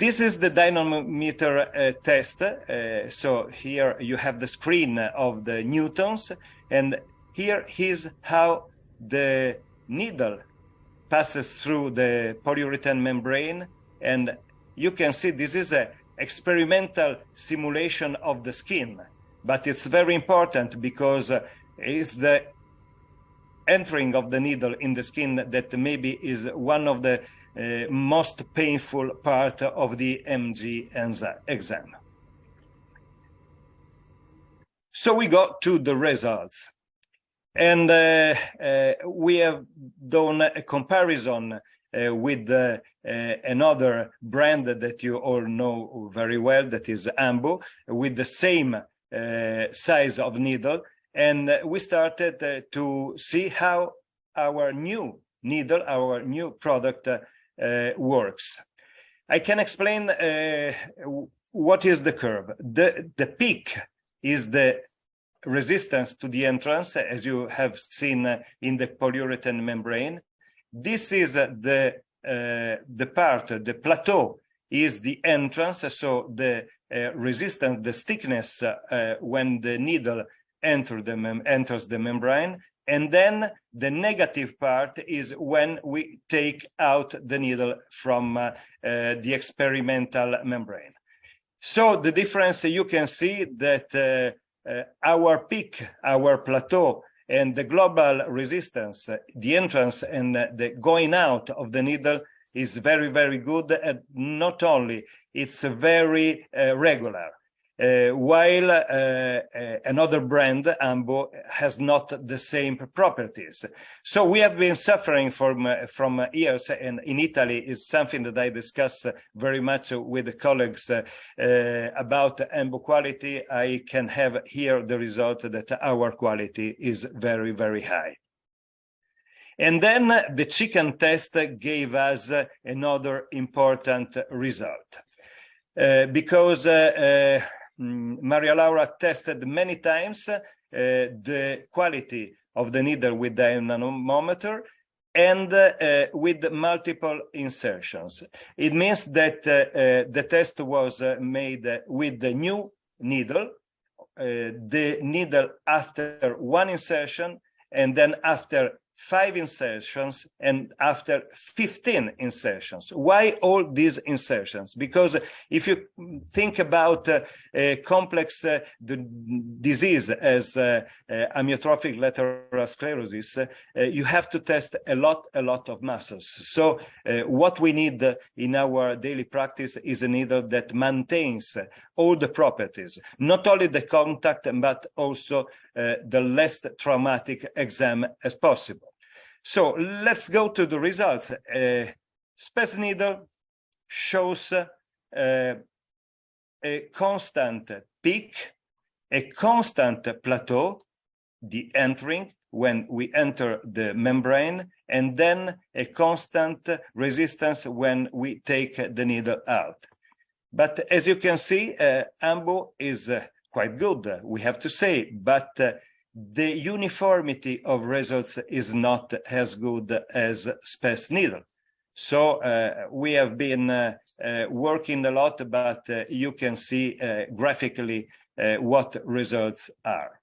This is the dynamometer test. So here you have the screen of the newtons, and here is how the needle passes through the polyurethane membrane. And you can see this is an experimental simulation of the skin, but it's very important because it's the entering of the needle in the skin that maybe is one of the most painful part of the MG exam. So we got to the results, and we have done a comparison with another brand that you all know very well, that is Ambu, with the same size of needle, and we started to see how our new needle, our new product works. I can explain what is the curve. The peak is the resistance to the entrance, as you have seen in the polyurethane membrane. This is the part, the plateau is the entrance, so the resistance, the thickness when the needle enters the membrane. And then the negative part is when we take out the needle from the experimental membrane. So the difference, you can see that our peak, our plateau, and the global resistance, the entrance and the going out of the needle is very, very good. And not only, it's very regular. While another brand, Ambu, has not the same properties. So we have been suffering from years, and in Italy is something that I discuss very much with the colleagues about Ambu quality. I can have here the result that our quality is very, very high. And then the chicken test gave us another important result. Because Maria Laura tested many times the quality of the needle with the dynamometer and with multiple insertions. It means that the test was made with the new needle, the needle after one insertion, and then after 5 insertions, and after 15 insertions. Why all these insertions? Because if you think about a complex disease as amyotrophic lateral sclerosis, you have to test a lot of muscles. So what we need in our daily practice is a needle that maintains all the properties, not only the contact, but also the less traumatic exam as possible. So let's go to the results. Spes needle shows a constant peak, a constant plateau, the entering when we enter the membrane, and then a constant resistance when we take the needle out. But as you can see, Ambu is quite good, we have to say, but the uniformity of results is not as good as Spes needle. So we have been working a lot, but you can see graphically what results are.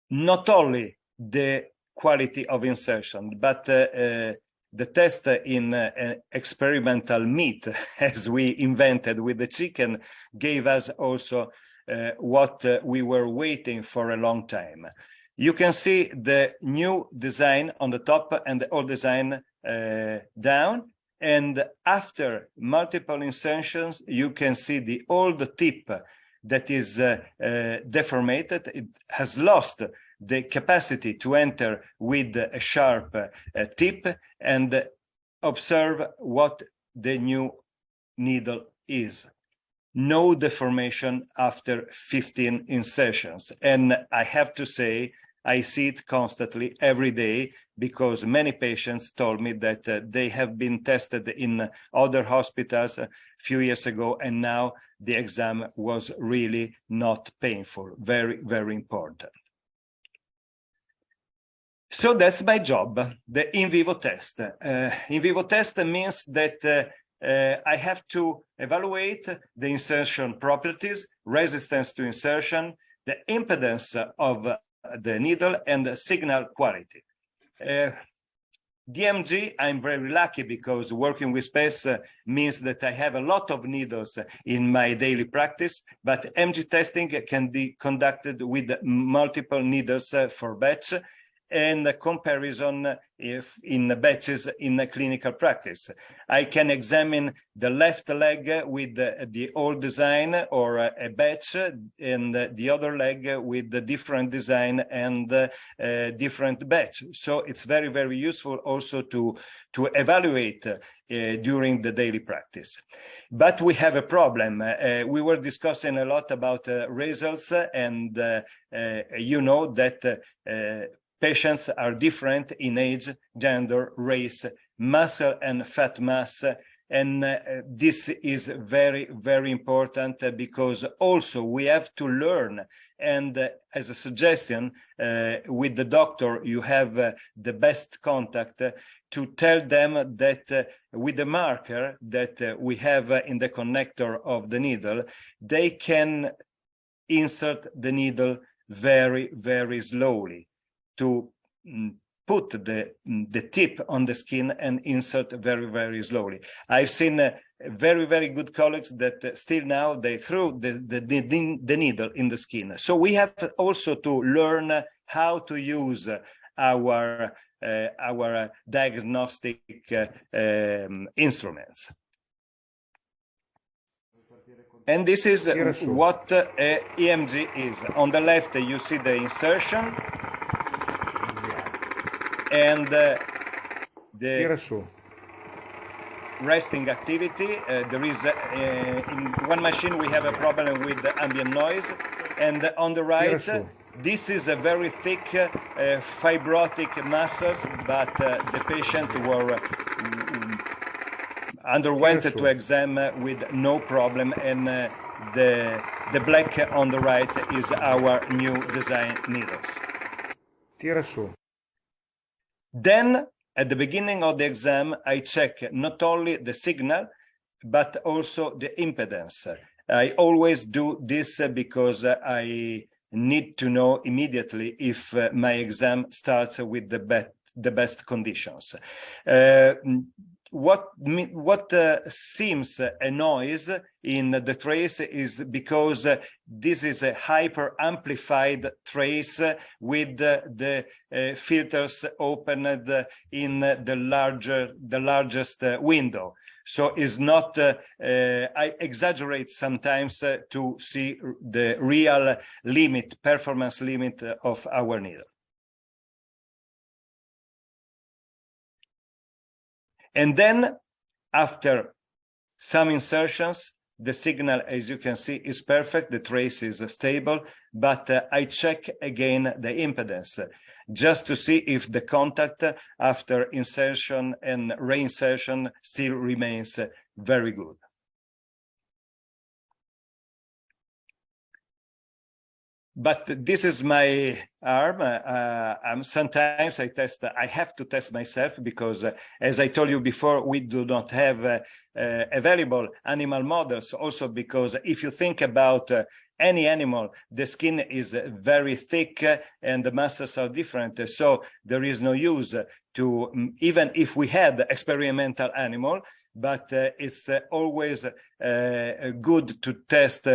Not only the quality of insertion, but the test in experimental meat, as we invented with the chicken, gave us also what we were waiting for a long time. You can see the new design on the top and the old design down. And after multiple insertions, you can see the old tip that is deformated. It has lost the capacity to enter with a sharp tip, and observe what the new needle is. No deformation after 15 insertions. And I have to say, I see it constantly every day, because many patients told me that they have been tested in other hospitals a few years ago, and now the exam was really not painful. Very, very important. So that's my job, the in vivo test. In vivo test means that I have to evaluate the insertion properties, resistance to insertion, the impedance of the needle, and the signal quality. DMG, I'm very lucky because working with Spes means that I have a lot of needles in my daily practice, but MG testing can be conducted with multiple needles for batch, and a comparison if in batches in a clinical practice. I can examine the left leg with the old design or a batch, and the other leg with the different design and different batch. So it's very, very useful also to evaluate during the daily practice. But we have a problem. We were discussing a lot about results, and you know that patients are different in age, gender, race, muscle and fat mass. And this is very, very important because also we have to learn. And as a suggestion, with the doctor, you have the best contact to tell them that with the marker that we have in the connector of the needle, they can insert the needle very, very slowly, to put the tip on the skin and insert very, very slowly. I've seen very, very good colleagues that still now they throw the needle in the skin. So we have also to learn how to use our diagnostic instruments. And this is what EMG is. On the left, you see the insertion, and the resting activity. There is in one machine we have a problem with the ambient noise, and on the right this is a very thick fibrotic muscles, but the patient were underwent to exam with no problem, and the black on the right is our new design needles. Then, at the beginning of the exam, I check not only the signal, but also the impedance. I always do this because I need to know immediately if my exam starts with the best conditions. What seems a noise in the trace is because this is a hyper amplified trace with the filters opened in the largest window. So it's not, I exaggerate sometimes to see the real limit, performance limit of our needle. And then after some insertions, the signal, as you can see, is perfect. The trace is stable, but I check again the impedance just to see if the contact after insertion and reinsertion still remains very good. But this is my arm. Sometimes I have to test myself because, as I told you before, we do not have available animal models. Also, because if you think about any animal, the skin is very thick and the muscles are different. So there is no use to, even if we had experimental animal, but it's always good to test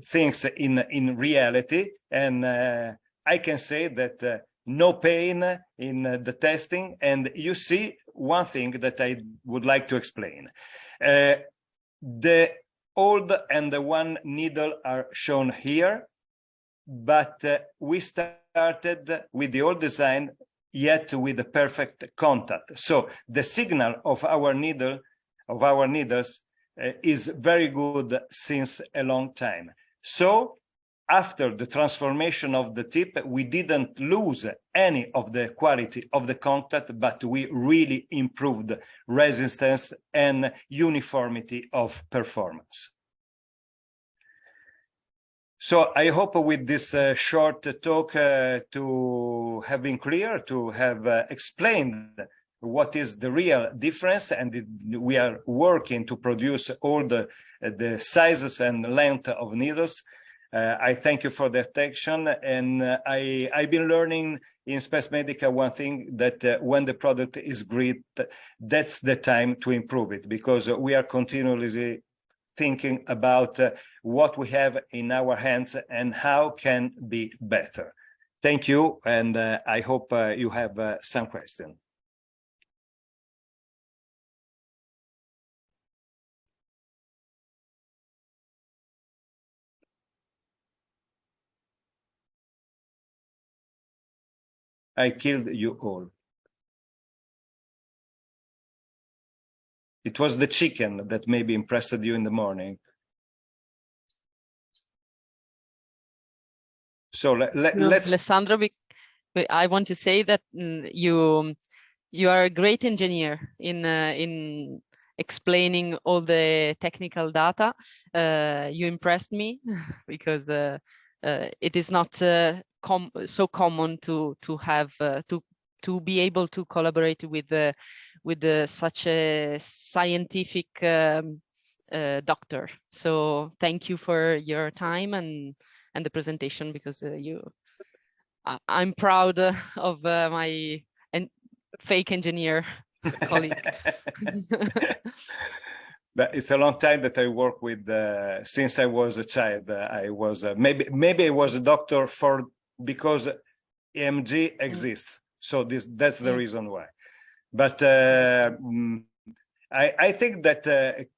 things in reality. And I can say that no pain in the testing. And you see one thing that I would like to explain. The old and the one needle are shown here, but we started with the old design, yet with the perfect contact. So the signal of our needle, of our needles, is very good since a long time. So after the transformation of the tip, we didn't lose any of the quality of the contact, but we really improved resistance and uniformity of performance. So I hope with this short talk to have been clear, to have explained what is the real difference, and we are working to produce all the sizes and length of needles. I thank you for the attention, and I've been learning in Spes Medica one thing, that when the product is great, that's the time to improve it, because we are continuously thinking about what we have in our hands and how can be better. Thank you, and I hope you have some questions. I killed you all. It was the chicken that maybe impressed you in the morning. So let's. Alessandro, I want to say that you are a great engineer in explaining all the technical data. You impressed me because it is not so common to have to be able to collaborate with such a scientific doctor. So thank you for your time and the presentation, because I'm proud of my fake engineer colleague. But it's a long time that I work with since I was a child. I was maybe I was a doctor because EMG exists. So that's the reason why. But I think that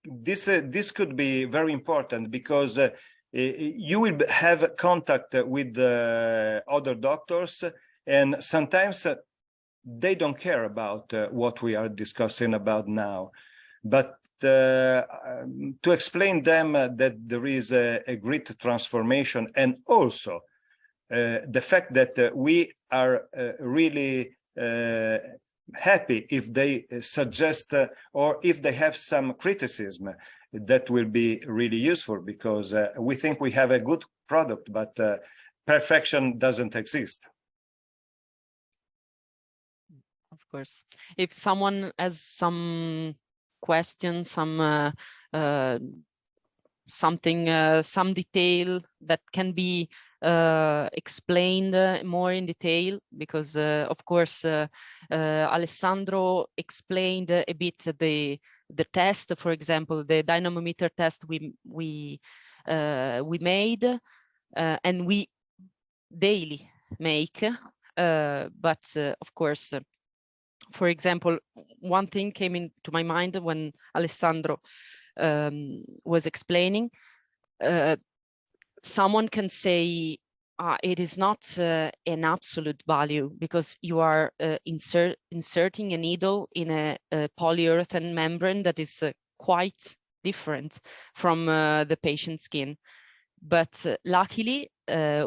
this could be very important, because you will have contact with other doctors, and sometimes they don't care about what we are discussing about now. But to explain them that there is a great transformation, and also the fact that we are really happy if they suggest or if they have some criticism, that will be really useful, because we think we have a good product, but perfection doesn't exist. Of course, if someone has some question, some some detail that can be explained more in detail, because of course Alessandro explained a bit the test, for example, the dynamometer test we made and we daily make, but of course, for example, one thing came into my mind when Alessandro was explaining. Someone can say it is not an absolute value, because you are inserting a needle in a polyurethane membrane that is quite different from the patient's skin. But luckily,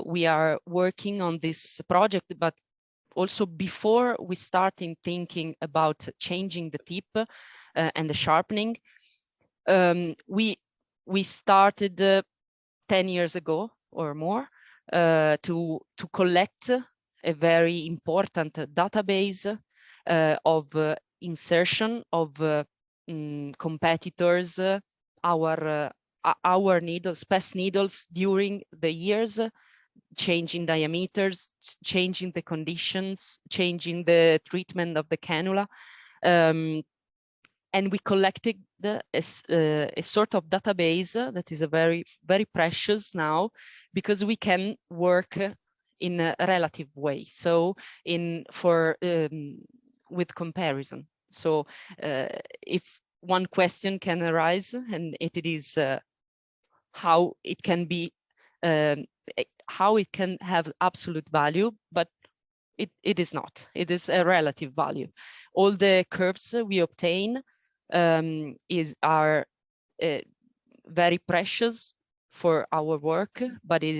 we are working on this project, but also before we started thinking about changing the tip and the sharpening, we started 10 years ago or more to collect a very important database of insertion of competitors, our needles, Spes needles during the years, changing diameters, changing the conditions, changing the treatment of the cannula. And we collected a sort of database that is a very, very precious now, because we can work in a relative way. So with comparison. So if one question can arise, and it is how it can be, how it can have absolute value, but it is not. It is a relative value. All the curves we obtain are very precious for our work, but it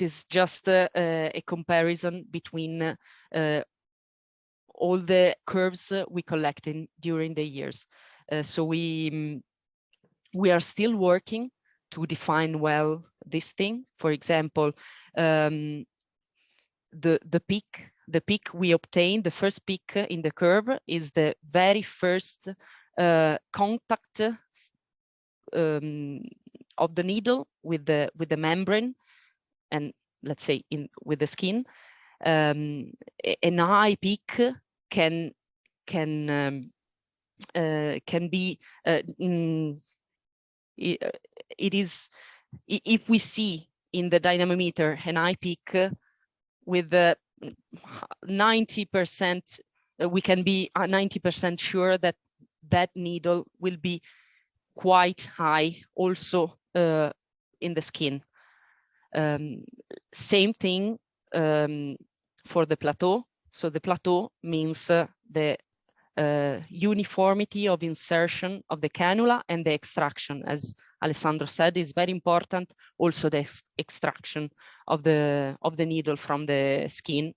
is just a comparison between all the curves we collected during the years. So we are still working to define well this thing. For example, the peak the peak we obtain, the first peak in the curve, is the very first contact of the needle with the membrane, and let's say with the skin. An high peak can be it is, if we see in the dynamometer an high peak with the 90%, we can be 90% sure that that needle will be quite high also in the skin. Same thing for the plateau. So the plateau means the uniformity of insertion of the cannula and the extraction, as Alessandro said, is very important. Also the extraction of the needle from the skin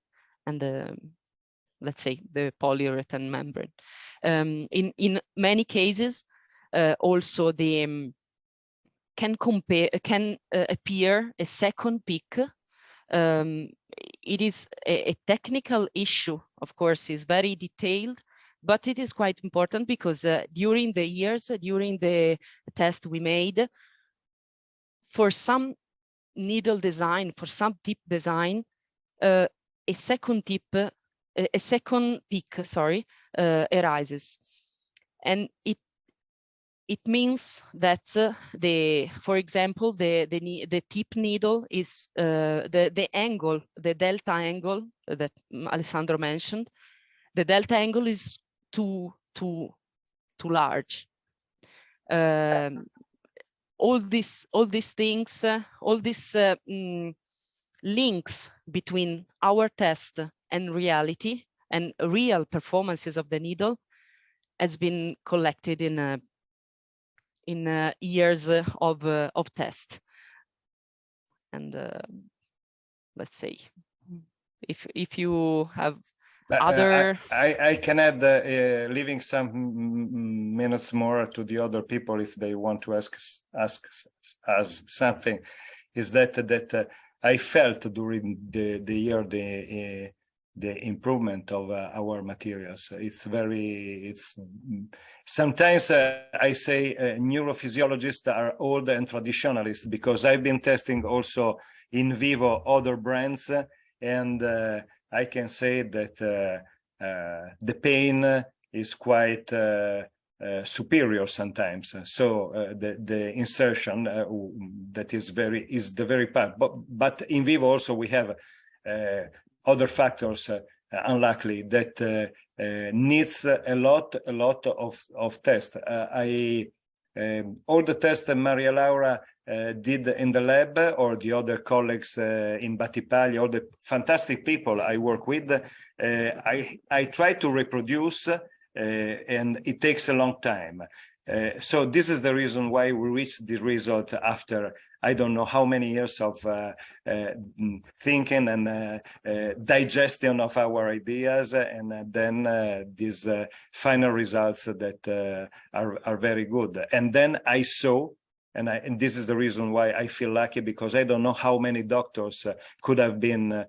and the, let's say, the polyurethane membrane. In many cases, also the can appear a second peak. It is a technical issue, of course, is very detailed, but it is quite important because during the years, during the test we made, for some needle design, for some tip design, a second tip, a second peak, sorry, arises, and it means that for example, the tip needle is the angle, the delta angle that Alessandro mentioned. The delta angle is too large. All these things, all these links between our test and reality and real performances of the needle has been collected in years of test. And let's say, if you have other, I can add, leaving some minutes more to the other people if they want to ask us something, is that I felt during the year the improvement of our materials. It's sometimes I say neurophysiologists are old and traditionalists, because I've been testing also in vivo other brands, and I can say that the pain is quite superior sometimes. So the insertion that is the very part, but in vivo also we have other factors, unluckily, that needs a lot of tests. All the tests that Maria Laura did in the lab, or the other colleagues in Battipaglia, all the fantastic people I work with, I try to reproduce, and it takes a long time. So this is the reason why we reached the result after I don't know how many years of thinking and digestion of our ideas, and then these final results that are very good. And then I saw, and this is the reason why I feel lucky, because I don't know how many doctors could have been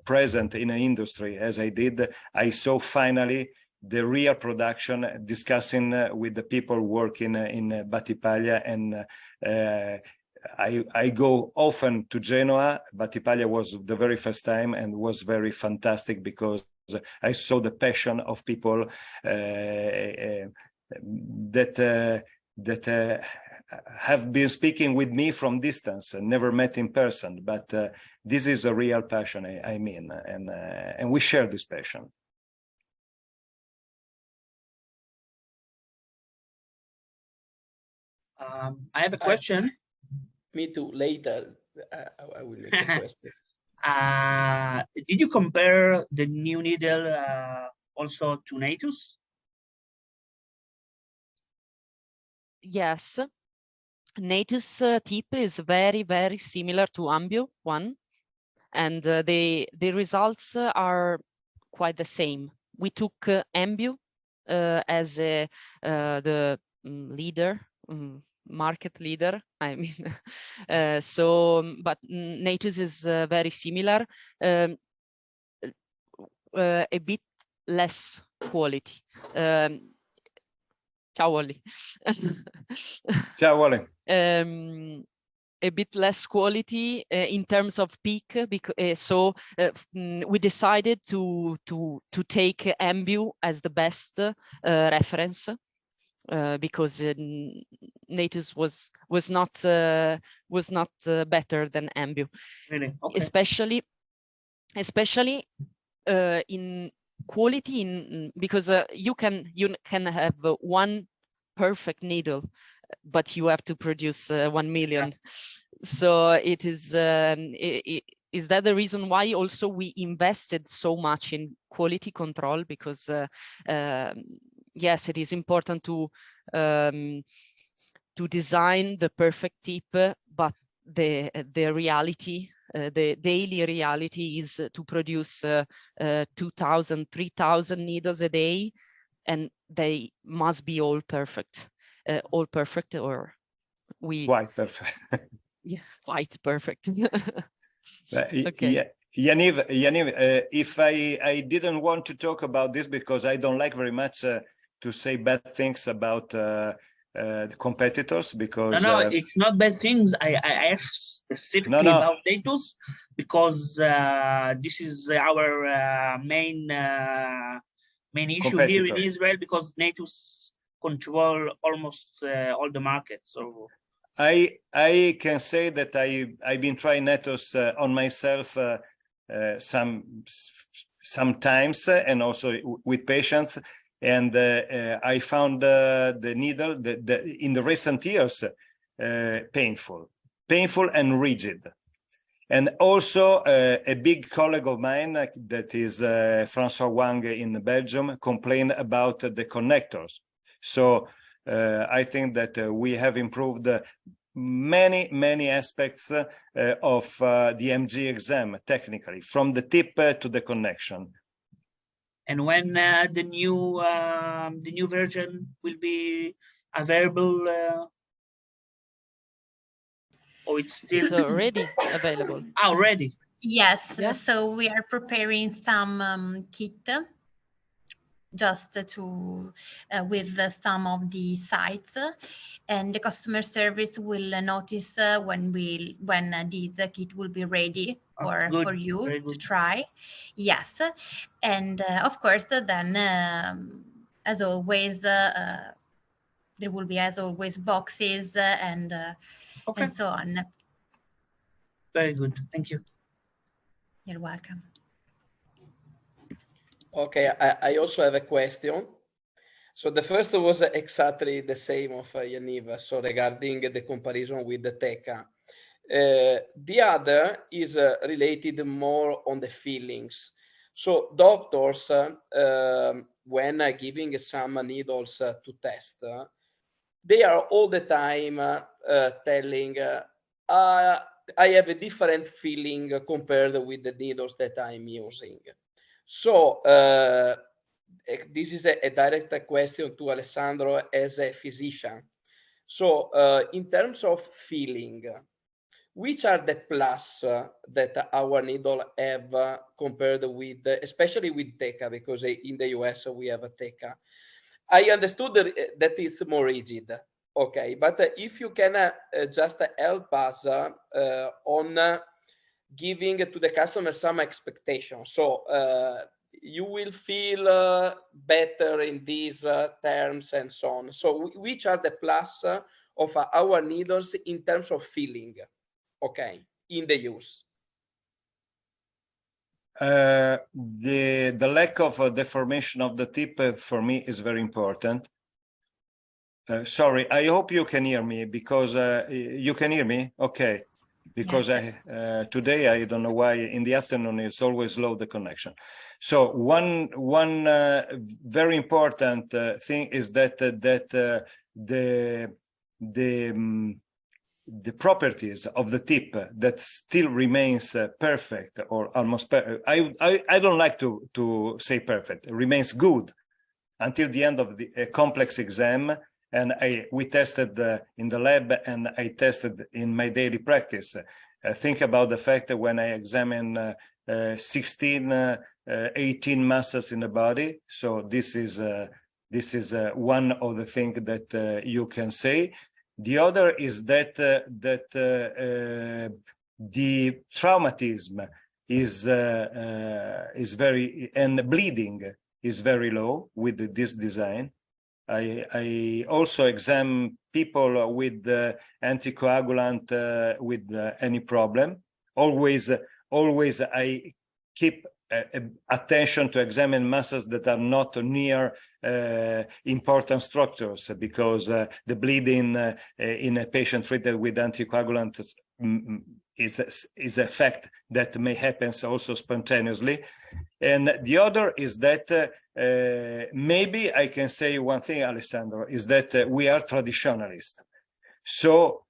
present in an industry as I did. I saw finally the real production, discussing with the people working in Battipaglia, and I go often to Genoa. Battipaglia was the very first time, and was very fantastic because I saw the passion of people that have been speaking with me from distance and never met in person. But this is a real passion, I mean, and we share this passion. I have a question. Me too. Later, I will make a question. Did you compare the new needle also to Natus? yes, Natus tip is very similar to Ambio one, and the results are quite the same. We took Ambio as the leader, market leader, I mean. So, but Natus is very similar. a bit less quality. Ciao, Ollie. Ciao, Wally. A bit less quality in terms of peak, so we decided to take Ambu as the best reference, because Natus was not better than Ambu. Really? Okay. especially in quality, because you can have one perfect needle, but you have to produce 1 million. So it is is that the reason why also we invested so much in quality control? Because yes, it is important to design the perfect tip, but the reality, the daily reality is to produce 2,000, 3,000 needles a day, and they must be all perfect, or we Quite perfect. yeah, quite perfect. Okay. Yeah, Yaniv, if I didn't want to talk about this because I don't like very much to say bad things about the competitors, because No, it's not bad things. I asked specifically about Natus because this is our main issue here in Israel, because Natus control almost all the market. So I can say that I've been trying Natus on myself sometimes, and also with patients, and I found the needle in the recent years painful and rigid. And also a big colleague of mine that is François Wang in Belgium complained about the connectors. So I think that we have improved many aspects of the MG exam technically, from the tip to the connection. And when the new version will be available, or it's still It's already available. Already? Yes. Yeah. So we are preparing some kit just to with some of the sites, and the customer service will notice when this kit will be ready for you to try. Yes, and of course then as always there will be, as always, boxes and so on. Very good, thank you. You're welcome. Okay, I also have a question. So the first was exactly the same of Yaniv, so regarding the comparison with the Teca. The other is related more on the feelings. So doctors, when giving some needles to test, they are all the time telling, I have a different feeling compared with the needles that I'm using. So this is a direct question to Alessandro as a physician. So in terms of feeling, which are the plus that our needle have compared with, especially with Teca, because in the US we have a Teca. I understood that it's more rigid, okay, but if you can just help us on giving to the customer some expectation. So you will feel better in these terms and so on. So which are the plus of our needles in terms of feeling, okay, in the use? The lack of deformation of the tip for me is very important. Sorry, I hope you can hear me, because you can hear me? Okay. Because yes. today I don't know why in the afternoon it's always low, the connection. So one very important thing is that the properties of the tip that still remains perfect, or almost perfect. I don't like to say perfect. It remains good until the end of the complex exam. And we tested in the lab, and I tested in my daily practice. Think about the fact that when I examine 16 18 muscles in the body. So this is one of the things that you can say. The other is that the traumatism is very, and bleeding is very low with this design. I also examine people with anticoagulant with any problem. Always I keep attention to examine muscles that are not near important structures, because the bleeding in a patient treated with anticoagulants is a fact that may happen also spontaneously. And the other is that maybe I can say one thing, Alessandro, is that we are traditionalists. So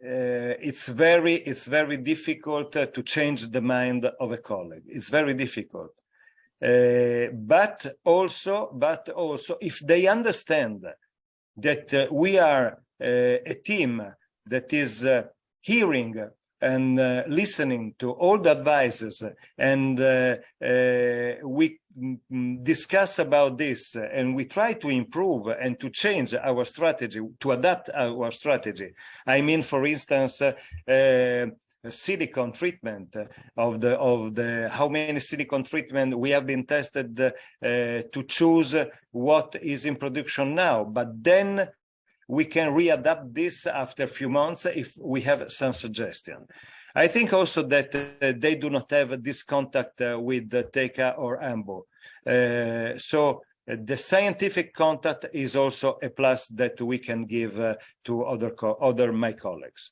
it's very difficult to change the mind of a colleague. It's very difficult. But also, if they understand that we are a team that is hearing and listening to all the advices, and we discuss about this, and we try to improve and to change our strategy, to adapt our strategy. I mean, for instance, silicone treatment of the how many silicone treatment we have been tested to choose what is in production now, but then we can readapt this after a few months if we have some suggestion. I think also that they do not have this contact with TECA or AMBO. So the scientific contact is also a plus that we can give to other my colleagues.